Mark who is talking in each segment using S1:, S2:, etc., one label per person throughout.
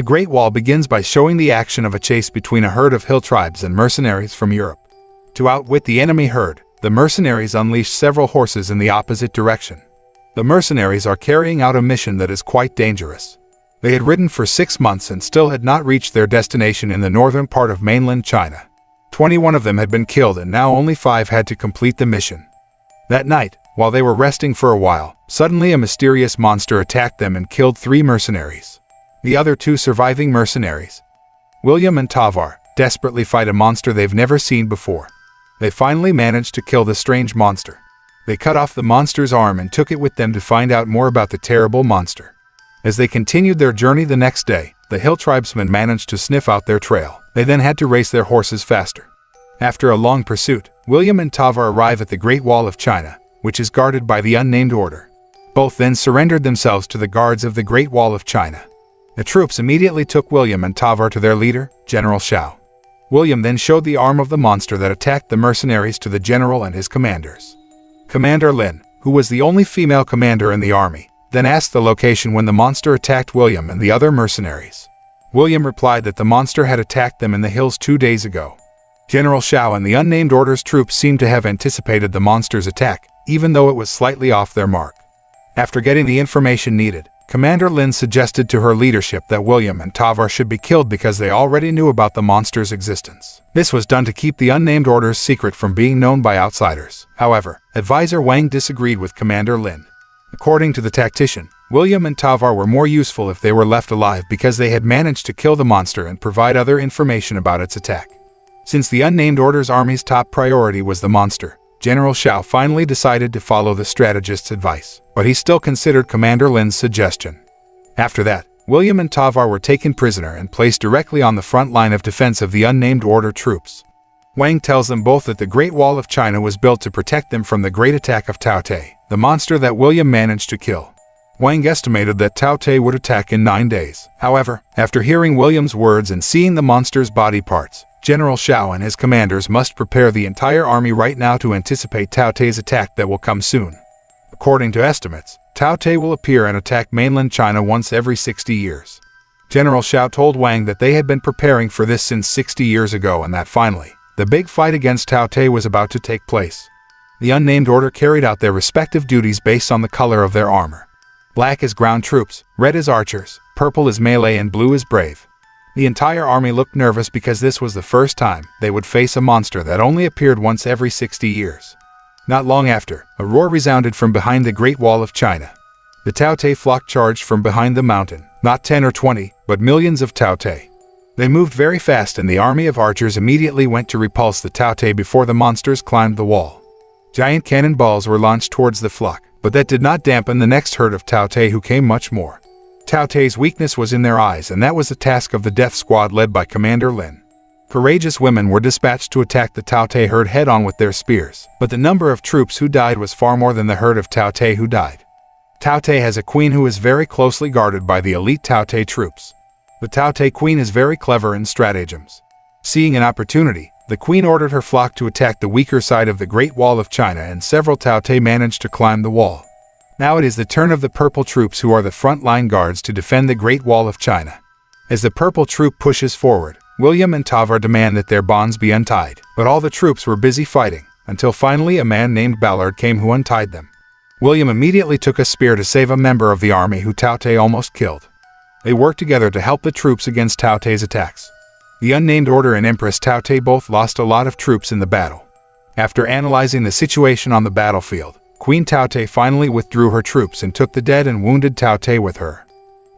S1: The Great Wall begins by showing the action of a chase between a herd of hill tribes and mercenaries from Europe. To outwit the enemy herd, the mercenaries unleash several horses in the opposite direction. The mercenaries are carrying out a mission that is quite dangerous. They had ridden for 6 months and still had not reached their destination in the northern part of mainland China. 21 of them had been killed and now only 5 had to complete the mission. That night, while they were resting for a while, suddenly a mysterious monster attacked them and killed 3 mercenaries. The other 2 surviving mercenaries, William and Tavar, desperately fight a monster they've never seen before. They finally managed to kill the strange monster. They cut off the monster's arm and took it with them to find out more about the terrible monster. As they continued their journey the next day, the hill tribesmen managed to sniff out their trail. They then had to race their horses faster. After a long pursuit, William and Tavar arrive at the Great Wall of China, which is guarded by the unnamed order. Both then surrendered themselves to the guards of the Great Wall of China. The troops immediately took William and Tavar to their leader, General Shao. William then showed the arm of the monster that attacked the mercenaries to the general and his commanders. Commander Lin, who was the only female commander in the army, then asked the location when the monster attacked William and the other mercenaries. William replied that the monster had attacked them in the hills 2 days ago. General Shao and the unnamed order's troops seemed to have anticipated the monster's attack, even though it was slightly off their mark. After getting the information needed, Commander Lin suggested to her leadership that William and Tavar should be killed because they already knew about the monster's existence. This was done to keep the unnamed order's secret from being known by outsiders. However, advisor Wang disagreed with Commander Lin. According to the tactician, William and Tavar were more useful if they were left alive because they had managed to kill the monster and provide other information about its attack. Since the unnamed order's army's top priority was the monster, General Shao finally decided to follow the strategist's advice, but he still considered Commander Lin's suggestion. After that, William and Tavar were taken prisoner and placed directly on the front line of defense of the unnamed order troops. Wang tells them both that the Great Wall of China was built to protect them from the great attack of Tao Te, the monster that William managed to kill. Wang estimated that Tao Te would attack in 9 days. However, after hearing William's words and seeing the monster's body parts, General Shao and his commanders must prepare the entire army right now to anticipate Tao Te's attack that will come soon. According to estimates, Tao Te will appear and attack mainland China once every 60 years. General Shao told Wang that they had been preparing for this since 60 years ago and that finally, the big fight against Tao Te was about to take place. The unnamed order carried out their respective duties based on the color of their armor. Black is ground troops, red is archers, purple is melee and blue is brave. The entire army looked nervous because this was the first time they would face a monster that only appeared once every 60 years. Not long after, a roar resounded from behind the Great Wall of China. The Tao Te flock charged from behind the mountain, not 10 or 20, but millions of Tao Te. They moved very fast and the army of archers immediately went to repulse the Tao Te before the monsters climbed the wall. Giant cannonballs were launched towards the flock, but that did not dampen the next herd of Tao Te who came much more. Tao Te's weakness was in their eyes and that was the task of the death squad led by Commander Lin. Courageous women were dispatched to attack the Tao Te herd head-on with their spears, but the number of troops who died was far more than the herd of Tao Te who died. Tao Te has a queen who is very closely guarded by the elite Tao Te troops. The Tao Te queen is very clever in stratagems. Seeing an opportunity, the queen ordered her flock to attack the weaker side of the Great Wall of China and several Tao Te managed to climb the wall. Now it is the turn of the purple troops who are the front-line guards to defend the Great Wall of China. As the purple troop pushes forward, William and Tavar demand that their bonds be untied, but all the troops were busy fighting, until finally a man named Ballard came who untied them. William immediately took a spear to save a member of the army who Tao Te almost killed. They worked together to help the troops against Tao Te's attacks. The unnamed order and Empress Tao Te both lost a lot of troops in the battle. After analyzing the situation on the battlefield, Queen Tao Te finally withdrew her troops and took the dead and wounded Tao Te with her.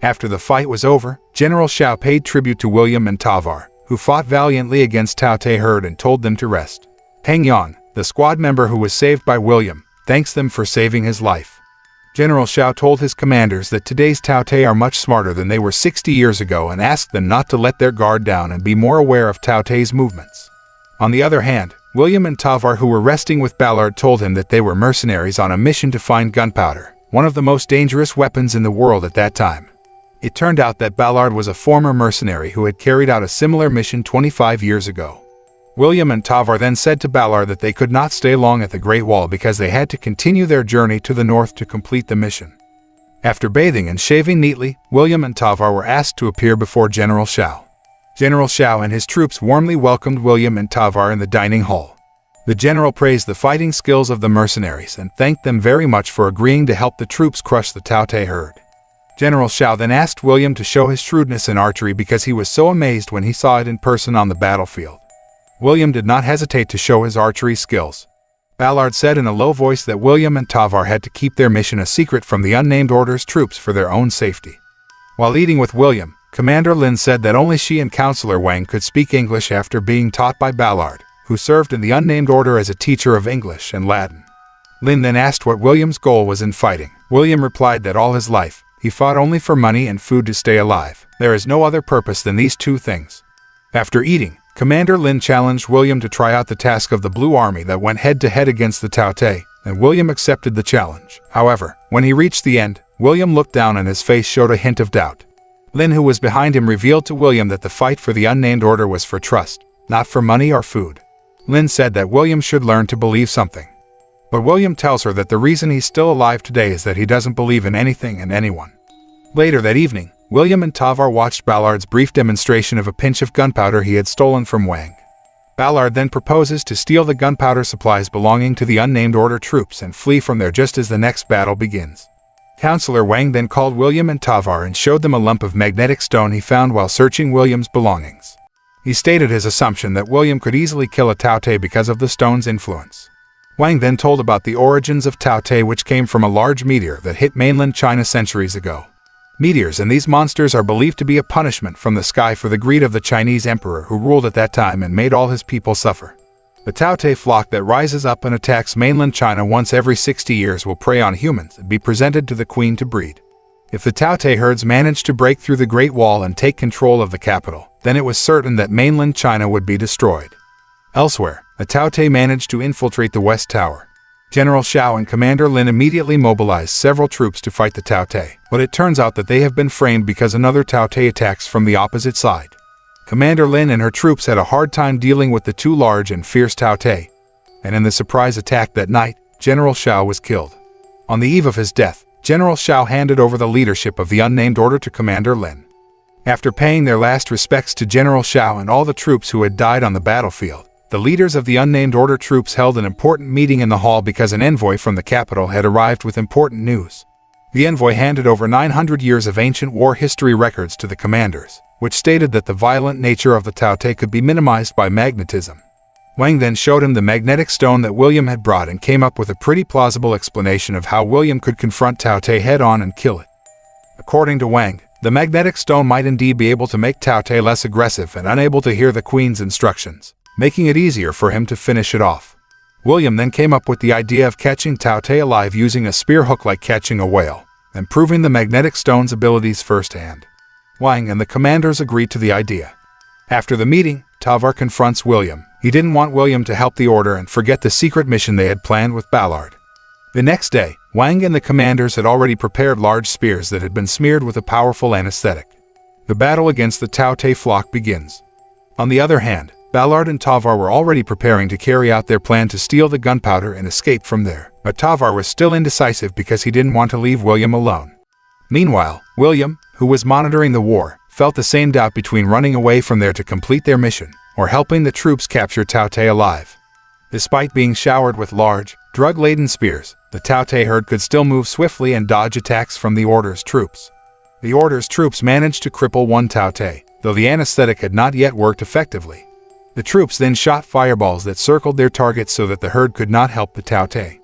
S1: After the fight was over, General Shao paid tribute to William and Tavar, who fought valiantly against Tao Te herd and told them to rest. Heng Yan, the squad member who was saved by William, thanks them for saving his life. General Shao told his commanders that today's Tao Te are much smarter than they were 60 years ago and asked them not to let their guard down and be more aware of Tao Te's movements. On the other hand, William and Tavar, who were resting with Ballard, told him that they were mercenaries on a mission to find gunpowder, one of the most dangerous weapons in the world at that time. It turned out that Ballard was a former mercenary who had carried out a similar mission 25 years ago. William and Tavar then said to Ballard that they could not stay long at the Great Wall because they had to continue their journey to the north to complete the mission. After bathing and shaving neatly, William and Tavar were asked to appear before General Shao. General Shao and his troops warmly welcomed William and Tavar in the dining hall. The general praised the fighting skills of the mercenaries and thanked them very much for agreeing to help the troops crush the Taotai herd. General Shao then asked William to show his shrewdness in archery because he was so amazed when he saw it in person on the battlefield. William did not hesitate to show his archery skills. Ballard said in a low voice that William and Tavar had to keep their mission a secret from the unnamed order's troops for their own safety. While eating with William, Commander Lin said that only she and Counselor Wang could speak English after being taught by Ballard, who served in the unnamed order as a teacher of English and Latin. Lin then asked what William's goal was in fighting. William replied that all his life, he fought only for money and food to stay alive. There is no other purpose than these two things. After eating, Commander Lin challenged William to try out the task of the Blue Army that went head-to-head against the Taotai, and William accepted the challenge. However, when he reached the end, William looked down and his face showed a hint of doubt. Lin, who was behind him, revealed to William that the fight for the unnamed order was for trust, not for money or food. Lin said that William should learn to believe something. But William tells her that the reason he's still alive today is that he doesn't believe in anything and anyone. Later that evening, William and Tavar watched Ballard's brief demonstration of a pinch of gunpowder he had stolen from Wang. Ballard then proposes to steal the gunpowder supplies belonging to the unnamed order troops and flee from there just as the next battle begins. Counselor Wang then called William and Tavar and showed them a lump of magnetic stone he found while searching William's belongings. He stated his assumption that William could easily kill a Taotai because of the stone's influence. Wang then told about the origins of Taotai, which came from a large meteor that hit mainland China centuries ago. Meteors and these monsters are believed to be a punishment from the sky for the greed of the Chinese emperor who ruled at that time and made all his people suffer. The Taotai flock that rises up and attacks mainland China once every 60 years will prey on humans and be presented to the queen to breed. If the Taotai herds managed to break through the Great Wall and take control of the capital, then it was certain that mainland China would be destroyed. Elsewhere, the Taotai managed to infiltrate the West Tower. General Shao and Commander Lin immediately mobilized several troops to fight the Taotai, but it turns out that they have been framed because another Taotai attacks from the opposite side. Commander Lin and her troops had a hard time dealing with the two large and fierce Taotai, and in the surprise attack that night, General Shao was killed. On the eve of his death, General Shao handed over the leadership of the unnamed order to Commander Lin. After paying their last respects to General Shao and all the troops who had died on the battlefield, the leaders of the unnamed order troops held an important meeting in the hall because an envoy from the capital had arrived with important news. The envoy handed over 900 years of ancient war history records to the commanders, which stated that the violent nature of the Taotai could be minimized by magnetism. Wang then showed him the magnetic stone that William had brought and came up with a pretty plausible explanation of how William could confront Taotai head-on and kill it. According to Wang, the magnetic stone might indeed be able to make Taotai less aggressive and unable to hear the queen's instructions, making it easier for him to finish it off. William then came up with the idea of catching Taotai alive using a spear hook like catching a whale, and proving the magnetic stone's abilities firsthand. Wang and the commanders agreed to the idea. After the meeting, Tavar confronts William. He didn't want William to help the order and forget the secret mission they had planned with Ballard. The next day, Wang and the commanders had already prepared large spears that had been smeared with a powerful anesthetic. The battle against the Taotai flock begins. On the other hand, Ballard and Tavar were already preparing to carry out their plan to steal the gunpowder and escape from there, but Tavar was still indecisive because he didn't want to leave William alone. Meanwhile, William, who was monitoring the war, felt the same doubt between running away from there to complete their mission, or helping the troops capture Taotai alive. Despite being showered with large, drug-laden spears, the Taotai herd could still move swiftly and dodge attacks from the Order's troops. The Order's troops managed to cripple one Taotai, though the anesthetic had not yet worked effectively. The troops then shot fireballs that circled their targets so that the herd could not help the Taotai.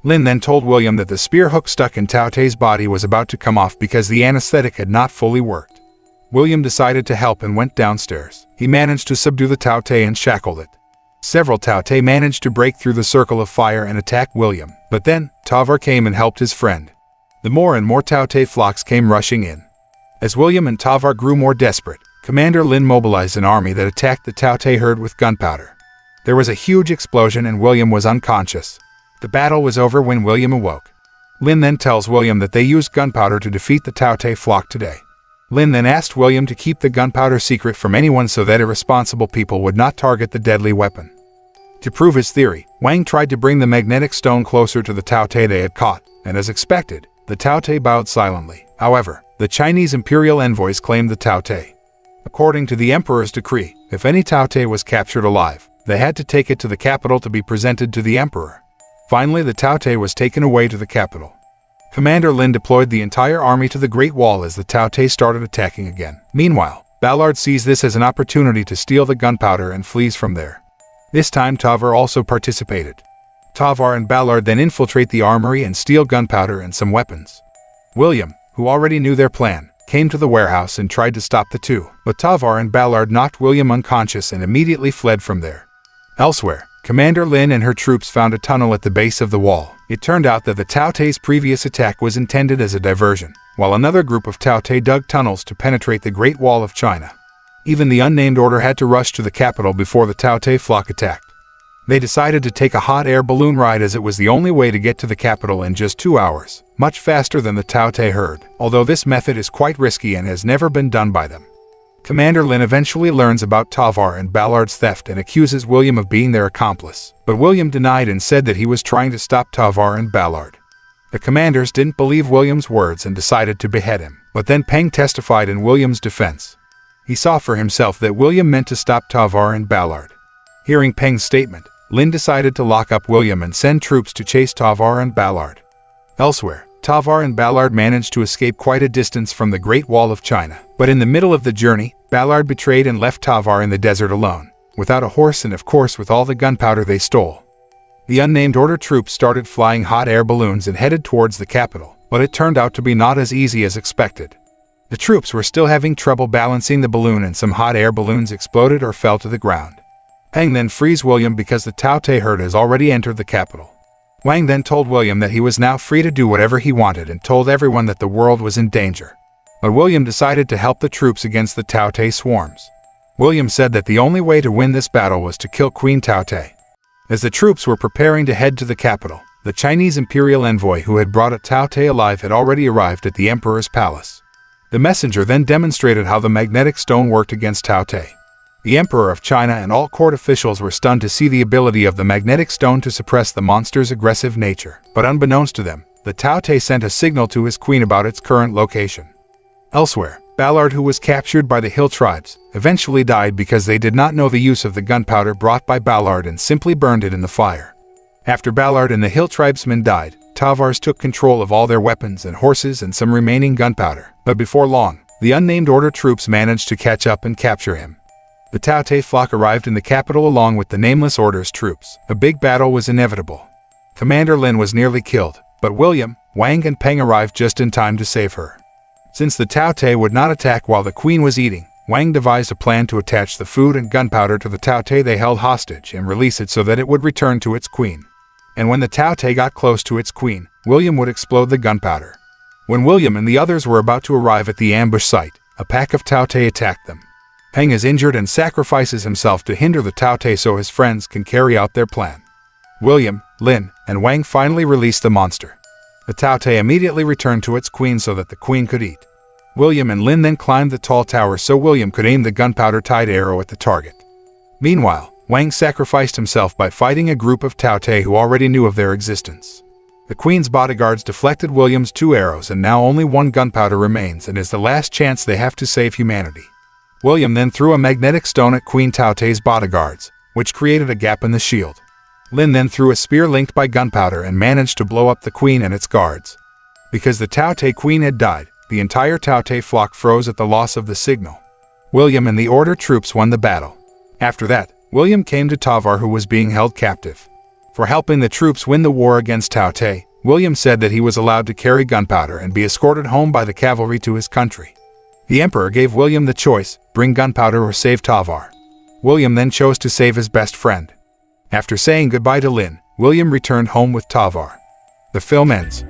S1: Lin then told William that the spear hook stuck in Taotai's body was about to come off because the anesthetic had not fully worked. William decided to help and went downstairs. He managed to subdue the Taotai and shackled it. Several Taotai managed to break through the circle of fire and attack William, but then Tavar came and helped his friend. The more and more Taotai flocks came rushing in. As William and Tavar grew more desperate, Commander Lin mobilized an army that attacked the Taotai herd with gunpowder. There was a huge explosion and William was unconscious. The battle was over when William awoke. Lin then tells William that they used gunpowder to defeat the Taotai flock today. Lin then asked William to keep the gunpowder secret from anyone so that irresponsible people would not target the deadly weapon. To prove his theory, Wang tried to bring the magnetic stone closer to the Taotai they had caught, and as expected, the the Taotai bowed silently. However, the Chinese imperial envoys claimed the Taotai. According to the emperor's decree, if any Taotai was captured alive, they had to take it to the capital to be presented to the emperor. Finally, the Taotai was taken away to the capital. Commander Lin deployed the entire army to the Great Wall as the Taotai started attacking again. Meanwhile, Ballard sees this as an opportunity to steal the gunpowder and flees from there. This time Tavar also participated. Tavar and Ballard then infiltrate the armory and steal gunpowder and some weapons. William, who already knew their plan, came to the warehouse and tried to stop the two, but Tavar and Ballard knocked William unconscious and immediately fled from there. Elsewhere, Commander Lin and her troops found a tunnel at the base of the wall. It turned out that the Taotai's previous attack was intended as a diversion, while another group of Taotai dug tunnels to penetrate the Great Wall of China. Even the unnamed order had to rush to the capital before the Taotai flock attacked. They decided to take a hot air balloon ride as it was the only way to get to the capital in just 2 hours, much faster than the Taotai herd, although this method is quite risky and has never been done by them. Commander Lin eventually learns about Tavar and Ballard's theft and accuses William of being their accomplice, but William denied and said that he was trying to stop Tavar and Ballard. The commanders didn't believe William's words and decided to behead him, but then Peng testified in William's defense. He saw for himself that William meant to stop Tavar and Ballard. Hearing Peng's statement, Lin decided to lock up William and send troops to chase Tavar and Ballard. Elsewhere, Tavar and Ballard managed to escape quite a distance from the Great Wall of China, but in the middle of the journey, Ballard betrayed and left Tavar in the desert alone, without a horse and of course with all the gunpowder they stole. The unnamed order troops started flying hot air balloons and headed towards the capital, but it turned out to be not as easy as expected. The troops were still having trouble balancing the balloon and some hot air balloons exploded or fell to the ground. Peng then frees William because the Taotai herd has already entered the capital. Wang then told William that he was now free to do whatever he wanted and told everyone that the world was in danger. But William decided to help the troops against the Taotai swarms. William said that the only way to win this battle was to kill Queen Taotai. As the troops were preparing to head to the capital, the Chinese imperial envoy who had brought a Taotai alive had already arrived at the emperor's palace. The messenger then demonstrated how the magnetic stone worked against Taotai. The Emperor of China and all court officials were stunned to see the ability of the magnetic stone to suppress the monster's aggressive nature. But unbeknownst to them, the Taotai sent a signal to his queen about its current location. Elsewhere, Ballard, who was captured by the hill tribes, eventually died because they did not know the use of the gunpowder brought by Ballard and simply burned it in the fire. After Ballard and the hill tribesmen died, Tavars took control of all their weapons and horses and some remaining gunpowder. But before long, the unnamed order troops managed to catch up and capture him. The Taotai flock arrived in the capital along with the Nameless Order's troops. A big battle was inevitable. Commander Lin was nearly killed, but William, Wang and Peng arrived just in time to save her. Since the Taotai would not attack while the queen was eating, Wang devised a plan to attach the food and gunpowder to the Taotai they held hostage and release it so that it would return to its queen. And when the Taotai got close to its queen, William would explode the gunpowder. When William and the others were about to arrive at the ambush site, a pack of Taotai attacked them. Peng is injured and sacrifices himself to hinder the Taotai so his friends can carry out their plan. William, Lin, and Wang finally released the monster. The Taotai immediately returned to its queen so that the queen could eat. William and Lin then climbed the tall tower so William could aim the gunpowder-tied arrow at the target. Meanwhile, Wang sacrificed himself by fighting a group of Taotai who already knew of their existence. The queen's bodyguards deflected William's 2 arrows and now only 1 gunpowder remains and is the last chance they have to save humanity. William then threw a magnetic stone at Queen Taotai's bodyguards, which created a gap in the shield. Lin then threw a spear linked by gunpowder and managed to blow up the queen and its guards. Because the Taotai queen had died, the entire Taotai flock froze at the loss of the signal. William and the order troops won the battle. After that, William came to Tavar who was being held captive. For helping the troops win the war against Taotai, William said that he was allowed to carry gunpowder and be escorted home by the cavalry to his country. The emperor gave William the choice, bring gunpowder or save Tavar. William then chose to save his best friend. After saying goodbye to Lin, William returned home with Tavar. The film ends.